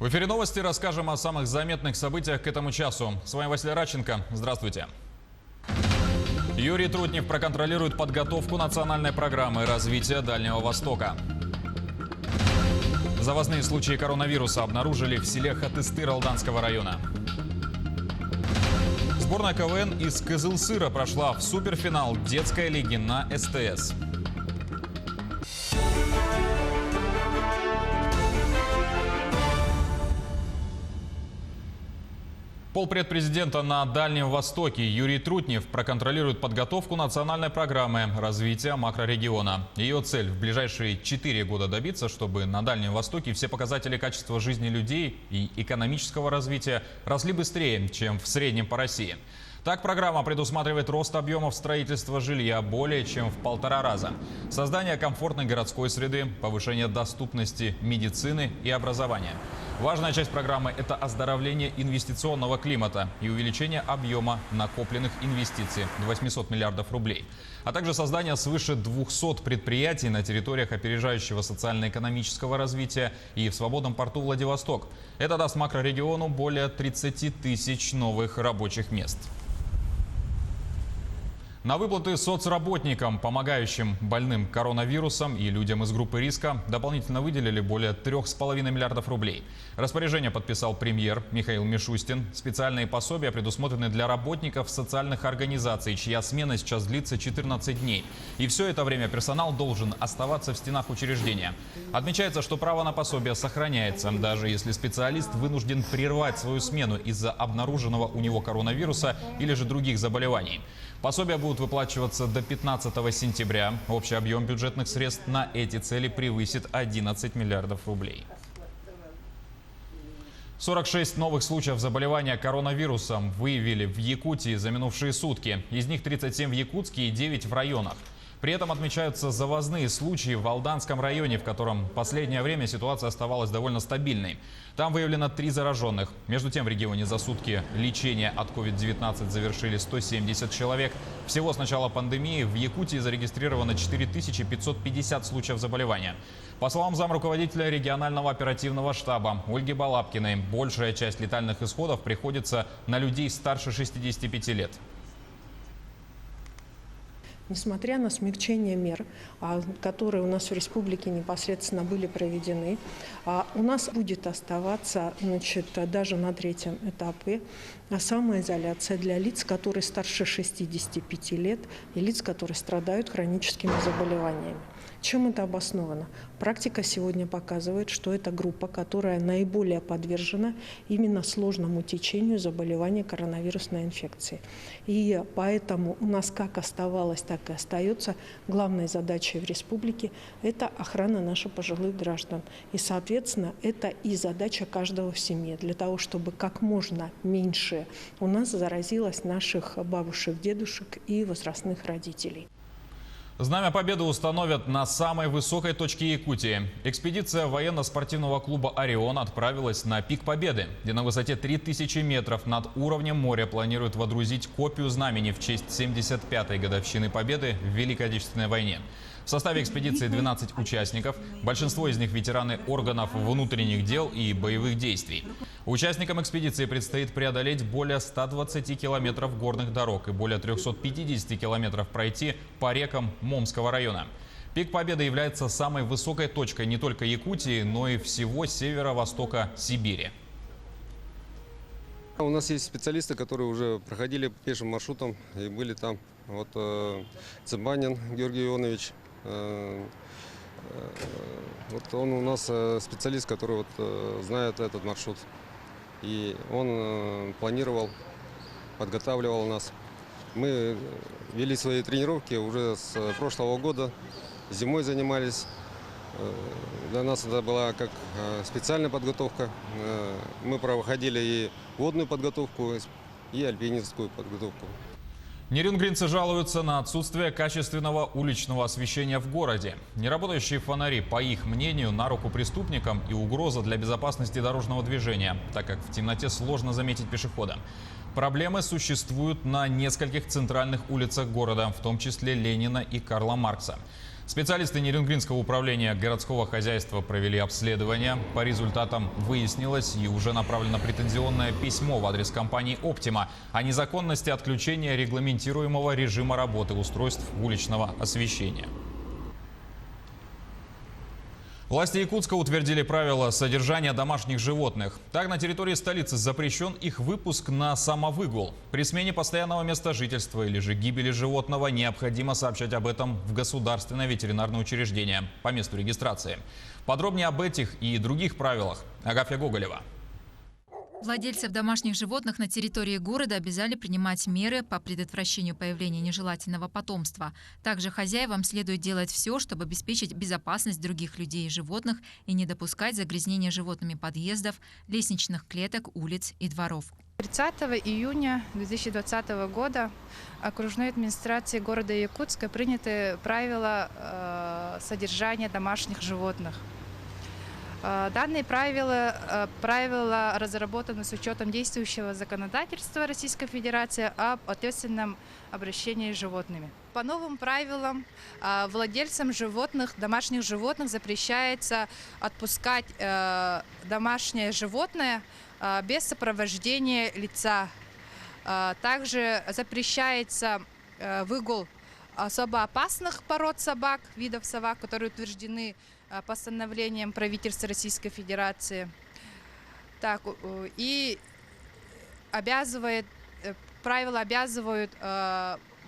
В эфире новости расскажем о самых заметных событиях к этому часу. С вами Василий Радченко. Здравствуйте. Юрий Трутнев проконтролирует подготовку национальной программы развития Дальнего Востока. Завозные случаи коронавируса обнаружили в селе Хатыстыр Алданского района. Сборная КВН из Кызылсыра прошла в суперфинал детской лиги на СТС. Полпредпрезидента на Дальнем Востоке Юрий Трутнев проконтролирует подготовку национальной программы развития макрорегиона. Ее цель в ближайшие 4 года добиться, чтобы на Дальнем Востоке все показатели качества жизни людей и экономического развития росли быстрее, чем в среднем по России. Так, программа предусматривает рост объемов строительства жилья более чем в 1,5 раза, создание комфортной городской среды, повышение доступности медицины и образования. Важная часть программы – это оздоровление инвестиционного климата и увеличение объема накопленных инвестиций до 800 миллиардов рублей, а также создание свыше 200 предприятий на территориях опережающего социально-экономического развития и в свободном порту Владивосток. Это даст макрорегиону более 30 тысяч новых рабочих мест. На выплаты соцработникам, помогающим больным коронавирусом и людям из группы риска, дополнительно выделили более 3,5 миллиардов рублей. Распоряжение подписал премьер Михаил Мишустин. Специальные пособия предусмотрены для работников социальных организаций, чья смена сейчас длится 14 дней. И все это время персонал должен оставаться в стенах учреждения. Отмечается, что право на пособие сохраняется, даже если специалист вынужден прервать свою смену из-за обнаруженного у него коронавируса или же других заболеваний. Пособия будут выплачиваться до 15 сентября. Общий объем бюджетных средств на эти цели превысит 11 миллиардов рублей. 46 новых случаев заболевания коронавирусом выявили в Якутии за минувшие сутки. Из них 37 в Якутске и 9 в районах. При этом отмечаются завозные случаи в Алданском районе, в котором в последнее время ситуация оставалась довольно стабильной. Там выявлено 3 зараженных. Между тем в регионе за сутки лечение от COVID-19 завершили 170 человек. Всего с начала пандемии в Якутии зарегистрировано 4550 случаев заболевания. По словам замруководителя регионального оперативного штаба Ольги Балабкиной, большая часть летальных исходов приходится на людей старше 65 лет. Несмотря на смягчение мер, которые у нас в республике непосредственно были проведены, у нас будет оставаться, даже на 3-м этапе самоизоляция для лиц, которые старше 65 лет и лиц, которые страдают хроническими заболеваниями. Чем это обосновано? Практика сегодня показывает, что это группа, которая наиболее подвержена именно сложному течению заболевания коронавирусной инфекции. И поэтому у нас как оставалось, так и остается главной задачей в республике – это охрана наших пожилых граждан. И, соответственно, это и задача каждого в семье, для того, чтобы как можно меньше у нас заразилось наших бабушек, дедушек и возрастных родителей. Знамя Победы установят на самой высокой точке Якутии. Экспедиция военно-спортивного клуба «Орион» отправилась на пик Победы, где на высоте 3000 метров над уровнем моря планируют водрузить копию знамени в честь 75-й годовщины Победы в Великой Отечественной войне. В составе экспедиции 12 участников, большинство из них ветераны органов внутренних дел и боевых действий. Участникам экспедиции предстоит преодолеть более 120 километров горных дорог и более 350 километров пройти по рекам Момского района. Пик Победы является самой высокой точкой не только Якутии, но и всего северо-востока Сибири. У нас есть специалисты, которые уже проходили пешим маршрутом и были там. Вот Цыбанин Георгий Ионович. Вот он у нас специалист, который знает этот маршрут. И он планировал, подготавливал нас. Мы вели свои тренировки уже с прошлого года. Зимой занимались. Для нас это была как специальная подготовка. Мы проходили и водную подготовку, и альпинистскую подготовку. Нерюнгринцы жалуются на отсутствие качественного уличного освещения в городе. Неработающие фонари, по их мнению, на руку преступникам и угроза для безопасности дорожного движения, так как в темноте сложно заметить пешехода. Проблемы существуют на нескольких центральных улицах города, в том числе Ленина и Карла Маркса. Специалисты Нерюнгринского управления городского хозяйства провели обследование. По результатам выяснилось и уже направлено претензионное письмо в адрес компании «Оптима» о незаконности отключения регламентируемого режима работы устройств уличного освещения. Власти Якутска утвердили правила содержания домашних животных. Так, на территории столицы запрещен их выпуск на самовыгул. При смене постоянного места жительства или же гибели животного необходимо сообщать об этом в государственное ветеринарное учреждение по месту регистрации. Подробнее об этих и других правилах Агафья Гоголева. Владельцев домашних животных на территории города обязали принимать меры по предотвращению появления нежелательного потомства. Также хозяевам следует делать все, чтобы обеспечить безопасность других людей и животных и не допускать загрязнения животными подъездов, лестничных клеток, улиц и дворов. 30 июня 2020 года окружной администрацией города Якутска приняты правила содержания домашних животных. Данные правила разработаны с учетом действующего законодательства Российской Федерации об ответственном обращении с животными. По новым правилам владельцам животных, домашних животных запрещается отпускать домашнее животное без сопровождения лица. Также запрещается выгул особо опасных пород собак, видов собак, которые утверждены постановлением правительства Российской Федерации. И правила обязывают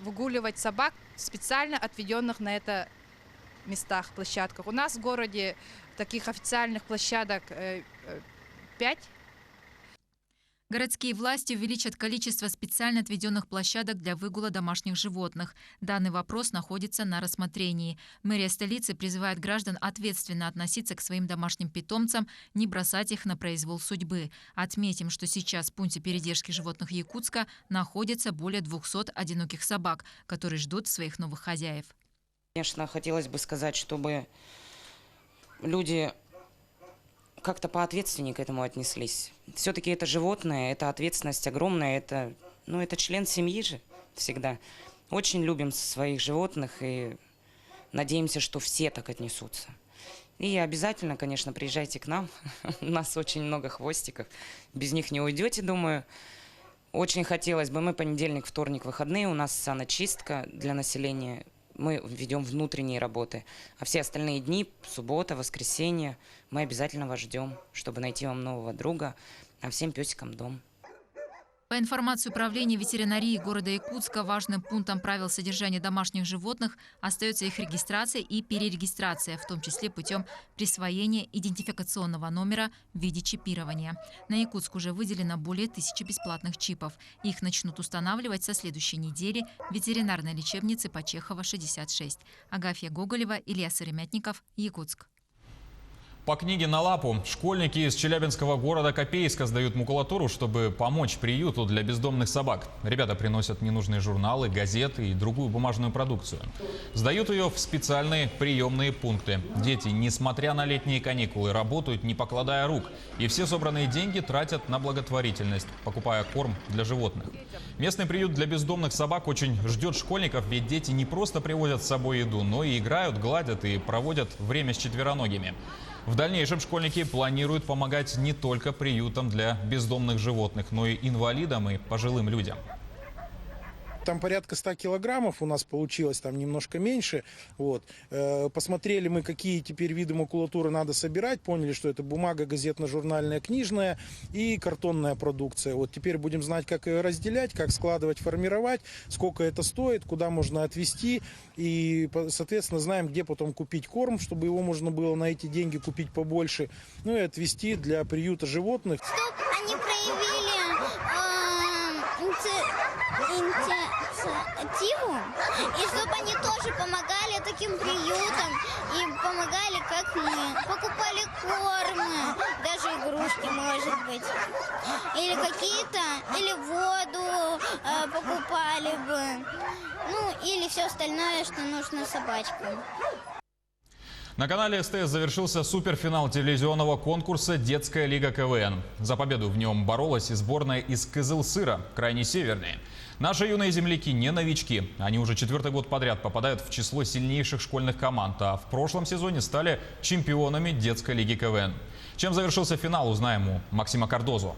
выгуливать собак в специально отведенных на это местах, площадках. У нас в городе таких официальных площадок 5. Городские власти увеличат количество специально отведенных площадок для выгула домашних животных. Данный вопрос находится на рассмотрении. Мэрия столицы призывает граждан ответственно относиться к своим домашним питомцам, не бросать их на произвол судьбы. Отметим, что сейчас в пункте передержки животных Якутска находится более 200 одиноких собак, которые ждут своих новых хозяев. Конечно, хотелось бы сказать, чтобы люди как-то поответственнее к этому отнеслись. Все-таки это животное, это ответственность огромная, это член семьи же всегда. Очень любим своих животных и надеемся, что все так отнесутся. И обязательно, конечно, приезжайте к нам. У нас очень много хвостиков. Без них не уйдете, думаю. Очень хотелось бы. Мы понедельник, вторник, выходные. У нас саночистка для населения. Мы ведем внутренние работы. А все остальные дни, суббота, воскресенье, мы обязательно вас ждем, чтобы найти вам нового друга, а всем песикам дом. По информации Управления ветеринарии города Якутска, важным пунктом правил содержания домашних животных остается их регистрация и перерегистрация, в том числе путем присвоения идентификационного номера в виде чипирования. На Якутск уже выделено более 1000 бесплатных чипов. Их начнут устанавливать со следующей недели в ветеринарной лечебнице по Чехова, 66. Агафья Гоголева, Илья Сыромятников, Якутск. По книге на лапу школьники из челябинского города Копейска сдают макулатуру, чтобы помочь приюту для бездомных собак. Ребята приносят ненужные журналы, газеты и другую бумажную продукцию. Сдают ее в специальные приемные пункты. Дети, несмотря на летние каникулы, работают, не покладая рук. И все собранные деньги тратят на благотворительность, покупая корм для животных. Местный приют для бездомных собак очень ждет школьников, ведь дети не просто привозят с собой еду, но и играют, гладят и проводят время с четвероногими. В дальнейшем школьники планируют помогать не только приютам для бездомных животных, но и инвалидам и пожилым людям. Там порядка 100 килограммов у нас получилось, там немножко меньше. Посмотрели мы, какие теперь виды макулатуры надо собирать. Поняли, что это бумага газетно-журнальная, книжная и картонная продукция. Вот теперь будем знать, как ее разделять, как складывать, формировать, сколько это стоит, куда можно отвезти. И, соответственно, знаем, где потом купить корм, чтобы его можно было на эти деньги купить побольше. Ну и отвезти для приюта животных. Чтобы они проявили инициативу, и чтобы они тоже помогали таким приютам, и помогали, как мы. Покупали кормы, даже игрушки, может быть. Или или воду покупали бы. Ну, или все остальное, что нужно собачкам. На канале СТС завершился суперфинал телевизионного конкурса «Детская лига КВН». За победу в нем боролась и сборная из Кызылсыра, крайне северные. Наши юные земляки не новички. Они уже 4-й год подряд попадают в число сильнейших школьных команд, а в прошлом сезоне стали чемпионами детской лиги КВН. Чем завершился финал, узнаем у Максима Кардозо.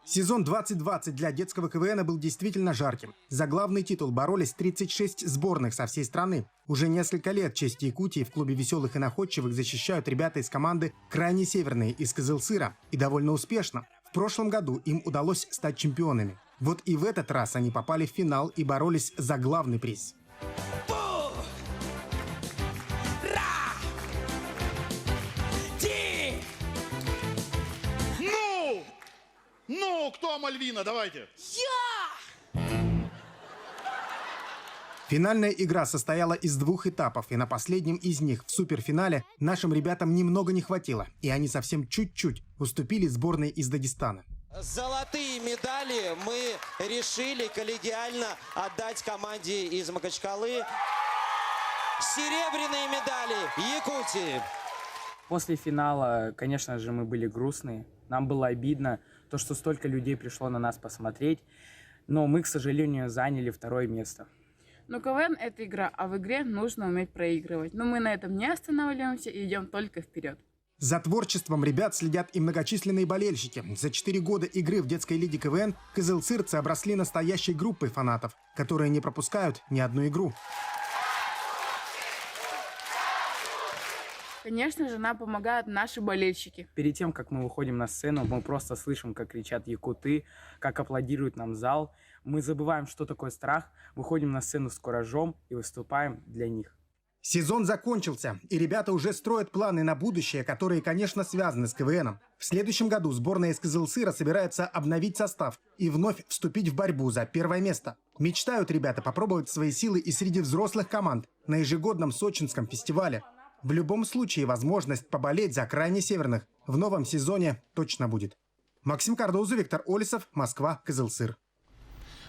Сезон 2020 для детского КВН был действительно жарким. За главный титул боролись 36 сборных со всей страны. Уже несколько лет честь Якутии в клубе веселых и находчивых защищают ребята из команды «Крайне северные» из Кызылсыра. И довольно успешно. В прошлом году им удалось стать чемпионами. Вот и в этот раз они попали в финал и боролись за главный приз. Ну, кто Мальвина? Давайте. Финальная игра состояла из 2 этапов, и на последнем из них, в суперфинале, нашим ребятам немного не хватило, и они совсем чуть-чуть уступили сборной из Дагестана. Золотые медали мы решили коллегиально отдать команде из Махачкалы. Серебряные медали Якутии. После финала, конечно же, мы были грустные. Нам было обидно, то, что столько людей пришло на нас посмотреть. Но мы, к сожалению, заняли 2-е место. Но КВН – это игра, а в игре нужно уметь проигрывать. Но мы на этом не останавливаемся и идем только вперед. За творчеством ребят следят и многочисленные болельщики. За 4 года игры в детской лиге КВН кызылсырцы обросли настоящей группой фанатов, которые не пропускают ни одну игру. Конечно же, нам помогают наши болельщики. Перед тем, как мы выходим на сцену, мы просто слышим, как кричат якуты, как аплодирует нам зал. Мы забываем, что такое страх, выходим на сцену с куражом и выступаем для них. Сезон закончился, и ребята уже строят планы на будущее, которые, конечно, связаны с КВНом. В следующем году сборная из Кызылсыра собирается обновить состав и вновь вступить в борьбу за 1-е место. Мечтают ребята попробовать свои силы и среди взрослых команд на ежегодном сочинском фестивале. В любом случае, возможность поболеть за крайне северных в новом сезоне точно будет. Максим Кардозу, Виктор Олесов, Москва, Кызылсыр.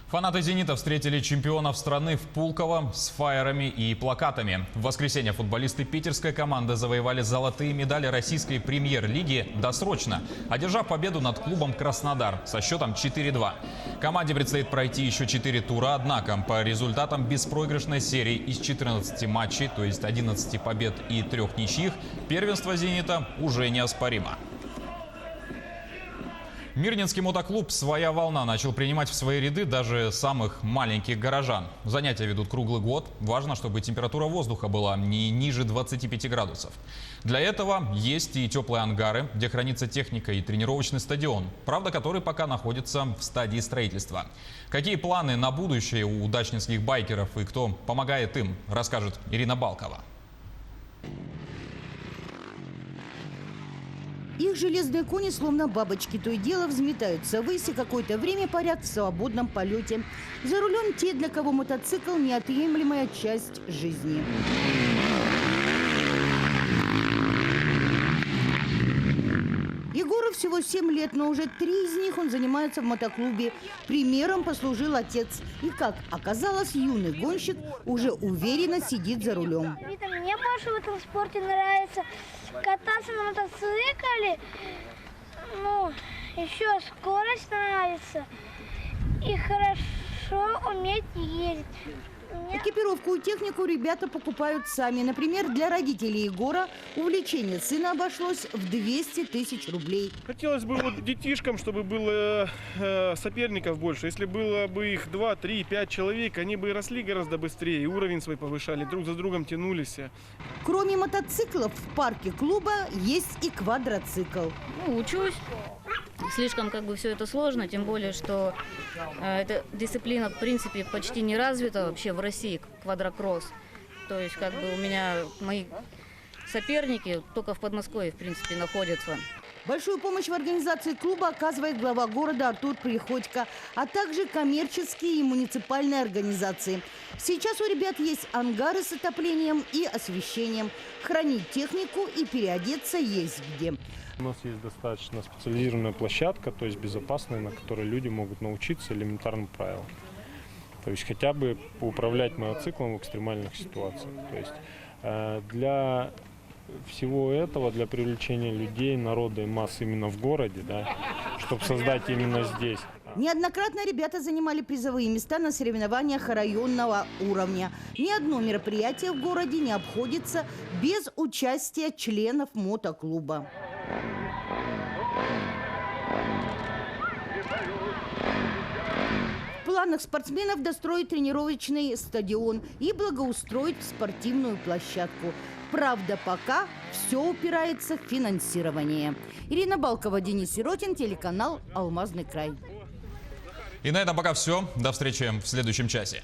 Фанаты «Зенита» встретили чемпионов страны в Пулково с фаерами и плакатами. В воскресенье футболисты питерской команды завоевали золотые медали российской премьер-лиги досрочно, одержав победу над клубом «Краснодар» со счетом 4-2. Команде предстоит пройти еще 4 тура, однако по результатам беспроигрышной серии из 14 матчей, то есть 11 побед и 3 ничьих, первенство «Зенита» уже неоспоримо. Мирнинский мотоклуб «Своя волна» начал принимать в свои ряды даже самых маленьких горожан. Занятия ведут круглый год. Важно, чтобы температура воздуха была не ниже 25 градусов. Для этого есть и теплые ангары, где хранится техника, и тренировочный стадион, правда, который пока находится в стадии строительства. Какие планы на будущее у дачнинских байкеров и кто помогает им, расскажет Ирина Балкова. Их железные кони, словно бабочки, то и дело взметаются ввысь и какое-то время парят в свободном полете. За рулем те, для кого мотоцикл – неотъемлемая часть жизни. Егору всего 7 лет, но уже 3 из них он занимается в мотоклубе. Примером послужил отец. И, как оказалось, юный гонщик уже уверенно сидит за рулем. Мне больше в этом спорте нравится кататься на мотоцикле. Ну, еще скорость нравится. И хорошо уметь ездить. Экипировку и технику ребята покупают сами. Например, для родителей Егора увлечение сына обошлось в 200 тысяч рублей. Хотелось бы вот детишкам, чтобы было соперников больше. Если было бы их 2, 3, 5 человек, они бы росли гораздо быстрее, уровень свой повышали, друг за другом тянулись. Кроме мотоциклов, в парке клуба есть и квадроцикл. Учусь. Слишком все это сложно, тем более, что эта дисциплина в принципе почти не развита вообще в России, квадрокросс. То есть у меня мои соперники только в Подмосковье в принципе находятся. Большую помощь в организации клуба оказывает глава города Артур Приходько, а также коммерческие и муниципальные организации. Сейчас у ребят есть ангары с отоплением и освещением. Хранить технику и переодеться есть где. У нас есть достаточно специализированная площадка, то есть безопасная, на которой люди могут научиться элементарным правилам. То есть хотя бы управлять мотоциклом в экстремальных ситуациях. То есть Для всего этого, для привлечения людей, народа и масс именно в городе, да, чтобы создать именно здесь. Неоднократно ребята занимали призовые места на соревнованиях районного уровня. Ни одно мероприятие в городе не обходится без участия членов мотоклуба. В планах спортсменов достроить тренировочный стадион и благоустроить спортивную площадку. Правда, пока все упирается в финансирование. Ирина Балкова, Денис Сиротин, телеканал «Алмазный край». И на этом пока все. До встречи в следующем часе.